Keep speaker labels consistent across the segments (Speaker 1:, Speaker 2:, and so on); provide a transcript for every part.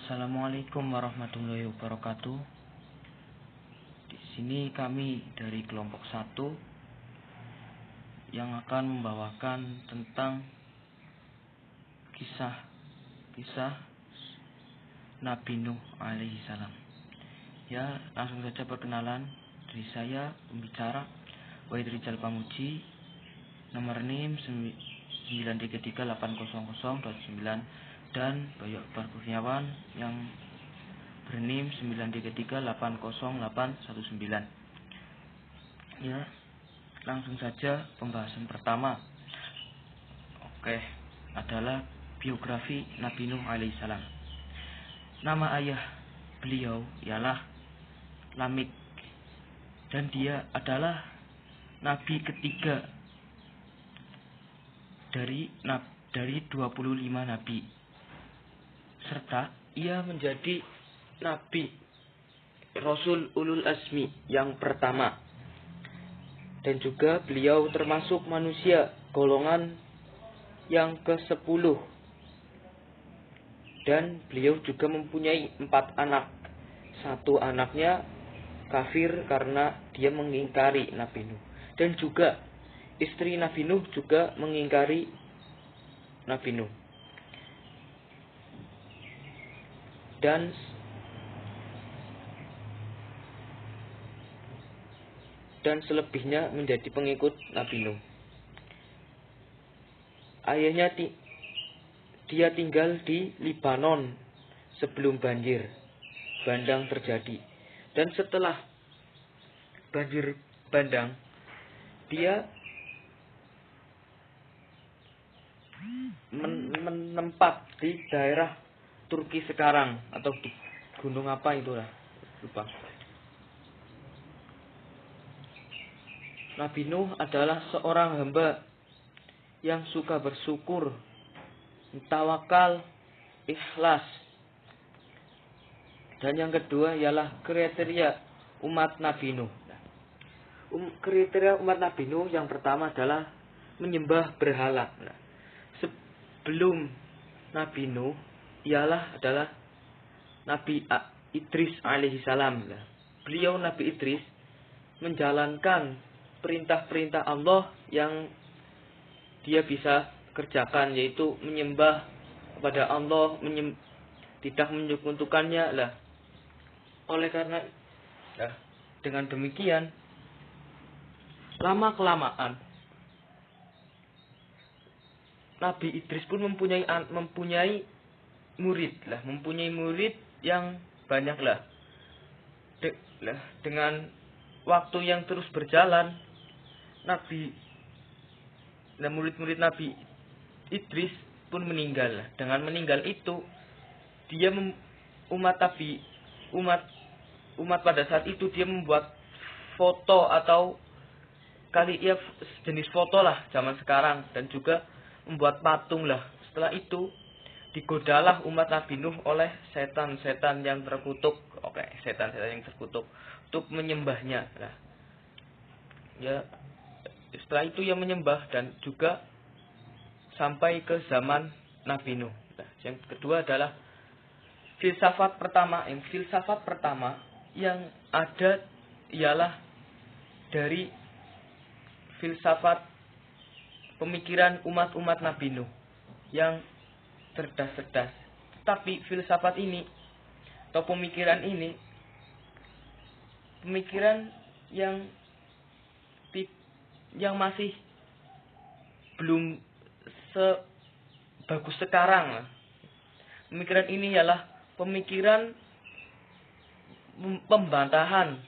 Speaker 1: Assalamualaikum warahmatullahi wabarakatuh. Di sini kami dari kelompok 1 yang akan membawakan tentang kisah Nabi Nuh alaihi salam. Ya, langsung saja perkenalan. Dari saya pembicara Wahid Rijal Pamuji, nomor NIM 933800029, dan Bayu Akbar Kurniawan yang bernim 933800819. Ya, langsung saja pembahasan pertama. Adalah biografi Nabi Nuh alaihissalam. Nama ayah beliau ialah Lamik, dan dia adalah nabi ketiga dari 25 nabi, serta ia menjadi nabi Rasul Ulul Azmi yang pertama, dan juga beliau termasuk manusia golongan yang ke-10, dan beliau juga mempunyai 4 anak. 1 anaknya kafir karena dia mengingkari Nabi Nuh, dan juga istri Nabi Nuh juga mengingkari Nabi Nuh, dan selebihnya menjadi pengikut Nabi Nuh. Ayahnya dia tinggal di Libanon sebelum banjir bandang terjadi, dan setelah banjir bandang dia menempat di daerah Turki sekarang, atau di gunung apa itulah, lupa. Nabi Nuh adalah seorang hamba yang suka bersyukur, tawakal, ikhlas. Dan yang kedua ialah kriteria umat Nabi Nuh. Kriteria umat Nabi Nuh yang pertama adalah menyembah berhala. Sebelum Nabi Nuh adalah Nabi Idris alaihi salam. Beliau Nabi Idris menjalankan perintah-perintah Allah yang dia bisa kerjakan, yaitu menyembah kepada Allah, tidak menyekutukannya lah. Oleh karena dengan demikian, lama kelamaan Nabi Idris pun mempunyai murid yang banyak lah. Dengan waktu yang terus berjalan, murid-murid Nabi Idris pun meninggal. Dengan meninggal itu, umat pada saat itu dia membuat foto, atau jenis foto lah zaman sekarang, dan juga membuat patung lah. Setelah itu digodalah umat Nabi Nuh oleh setan-setan yang terkutuk. Setan-setan yang terkutuk untuk menyembahnya lah. Ya, setelah itu ia menyembah, dan juga sampai ke zaman Nabi Nuh. Yang kedua adalah filsafat pertama yang ada ialah dari filsafat pemikiran umat-umat Nabi Nuh yang cerdas-cerdas. Tapi filsafat ini atau pemikiran ini, pemikiran yang masih belum sebagus sekarang. Pemikiran ini ialah pemikiran pembantahan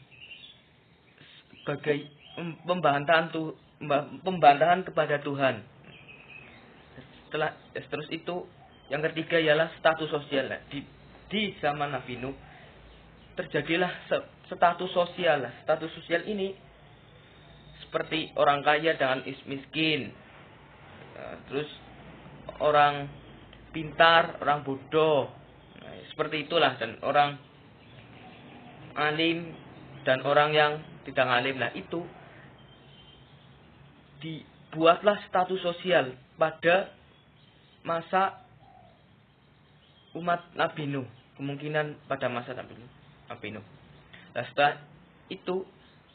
Speaker 1: kepada Tuhan. Terus itu yang ketiga ialah status sosial. Di zaman Nabi Nuh terjadilah status sosial. Status sosial ini seperti orang kaya dengan miskin, terus orang pintar, orang bodoh, seperti itulah, dan orang alim dan orang yang tidak alim. Itu dibuatlah status sosial pada masa umat Nabi Nuh. kemungkinan pada masa Nabi Nuh. Nah, setelah itu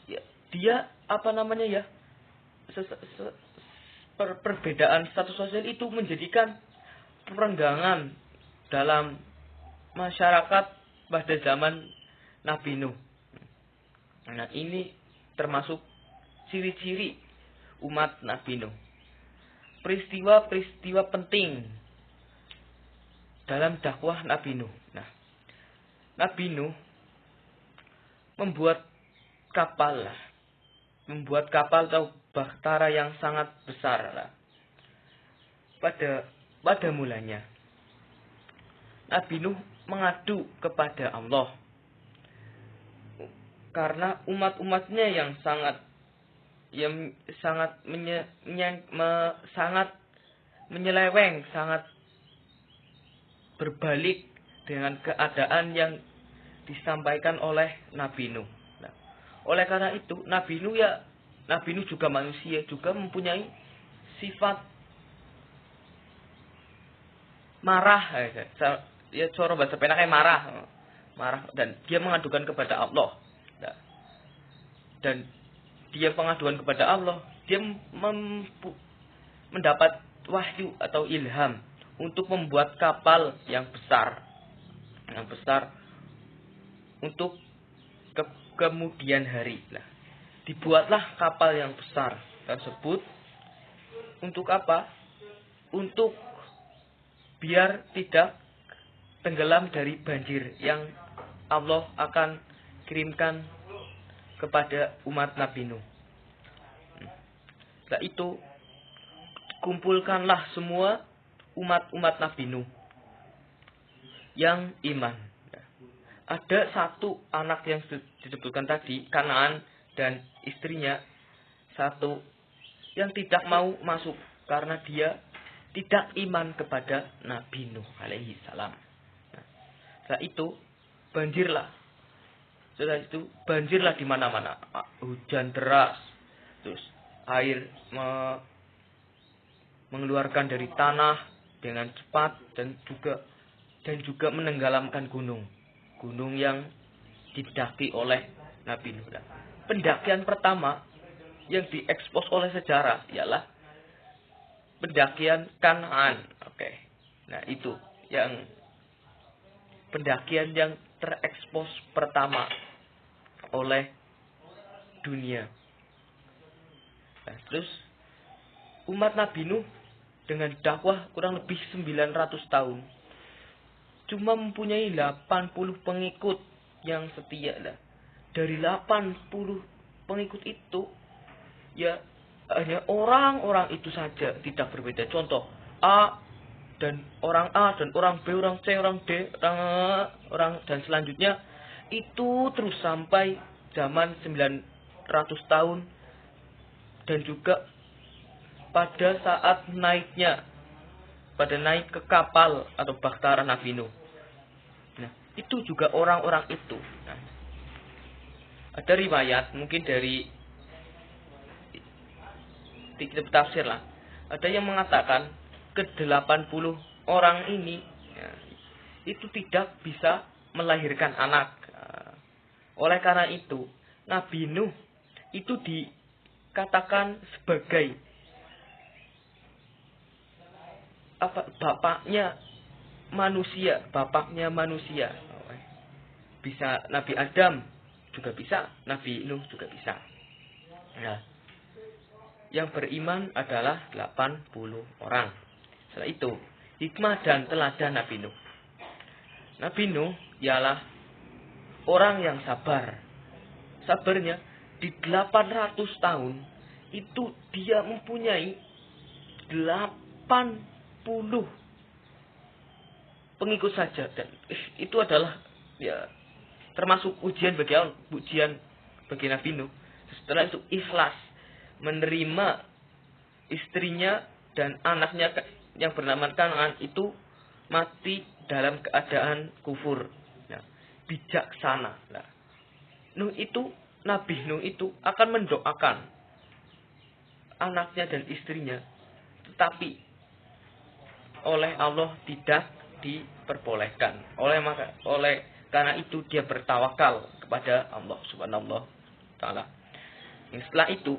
Speaker 1: ya, dia perbedaan status sosial itu menjadikan perenggangan dalam masyarakat pada zaman Nabi Nuh. Nah, ini termasuk ciri-ciri umat Nabi Nuh. Peristiwa-peristiwa penting dalam dakwah Nabi Nuh. Nah, Nabi Nuh membuat kapal atau bahtera yang sangat besar lah. Pada mulanya Nabi Nuh mengadu kepada Allah karena umat-umatnya yang sangat menyeleweng, sangat berbalik dengan keadaan yang disampaikan oleh Nabi Nuh. Nah, oleh karena itu Nabi Nuh juga manusia, juga mempunyai sifat marah. Ya cara bahasa penaknya marah dan dia mengadukan kepada Allah. Nah, dan dia pengaduan kepada Allah, dia mendapat wahyu atau ilham untuk membuat kapal yang besar untuk kemudian hari. Nah, dibuatlah kapal yang besar tersebut untuk apa? Untuk biar tidak tenggelam dari banjir yang Allah akan kirimkan kepada umat Nabi Nuh. Setelah itu kumpulkanlah semua umat Nabi Nuh yang iman. Ada satu anak yang disebutkan tadi, Kanaan dan istrinya, satu yang tidak mau masuk karena dia tidak iman kepada Nabi Nuh alaihi salam. Setelah itu banjirlah di mana-mana. Hujan deras, terus air mengeluarkan dari tanah dengan cepat dan juga menenggelamkan gunung yang didaki oleh Nabi Nuh. Pendakian pertama yang diekspos oleh sejarah ialah pendakian Kanaan. Oke. Nah, itu yang pendakian yang terekspos pertama oleh dunia. Nah, terus umat Nabi Nuh dengan dakwah kurang lebih 900 tahun cuma mempunyai 80 pengikut yang setia. Dari 80 pengikut itu ya hanya orang-orang itu saja tidak berbeda. Contoh dan orang A dan orang B, orang C, orang D, orang dan selanjutnya itu terus sampai zaman 900 tahun dan juga pada saat naik ke kapal atau bahtera Nabi Nuh. Nah, itu juga orang-orang itu. Nah, ada riwayat mungkin dari kitab tafsir lah. Ada yang mengatakan ke-80 orang ini itu tidak bisa melahirkan anak. Oleh karena itu, Nabi Nuh itu dikatakan sebagai bapaknya manusia. Bisa Nabi Adam juga bisa, Nabi Nuh juga bisa. Nah, yang beriman adalah 80 orang. Setelah itu, hikmah dan teladan Nabi Nuh. Nabi Nuh ialah orang yang sabar. Sabarnya di 800 tahun itu dia mempunyai 80 pengikut saja, dan itu adalah termasuk ujian bagi Nabi Nuh. Setelah itu ikhlas menerima istrinya dan anaknya yang bernama Kanaan itu mati dalam keadaan kufur. Nah, bijaksana. Nah, Nabi Nuh itu akan mendoakan anaknya dan istrinya, tetapi oleh Allah tidak diperbolehkan. Oleh karena itu dia bertawakal kepada Allah Subhanahu wa taala. Setelah itu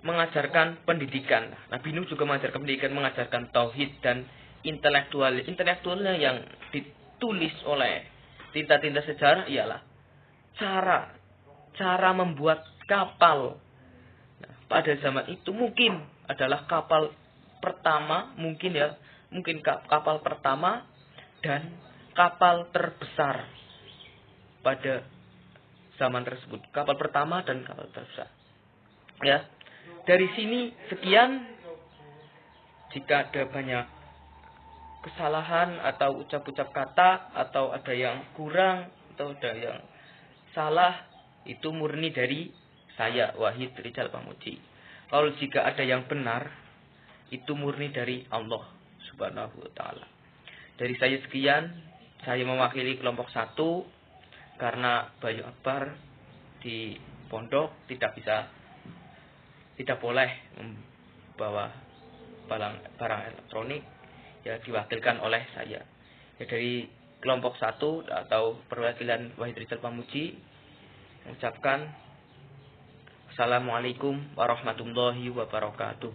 Speaker 1: mengajarkan pendidikan. Nabi Nuh juga mengajarkan pendidikan, mengajarkan tauhid dan intelektualnya yang ditulis oleh tinta-tinta sejarah ialah cara membuat kapal. Nah, pada zaman itu mungkin adalah kapal pertama, mungkin kapal pertama dan kapal terbesar pada zaman tersebut. Kapal pertama dan kapal terbesar. Ya. Dari sini sekian. Jika ada banyak kesalahan atau ucap-ucap kata atau ada yang kurang atau ada yang salah, itu murni dari saya, Wahid Rizal Pamuji. Kalau jika ada yang benar, itu murni dari Allah Subhanahu wa taala. Dari saya sekian, saya mewakili kelompok 1 karena Bayu Akbar di pondok tidak boleh membawa barang elektronik, ya diwakilkan oleh saya. Ya, dari kelompok 1 atau perwakilan Wahid Rizal Pamuji mengucapkan Assalamualaikum warahmatullahi wabarakatuh.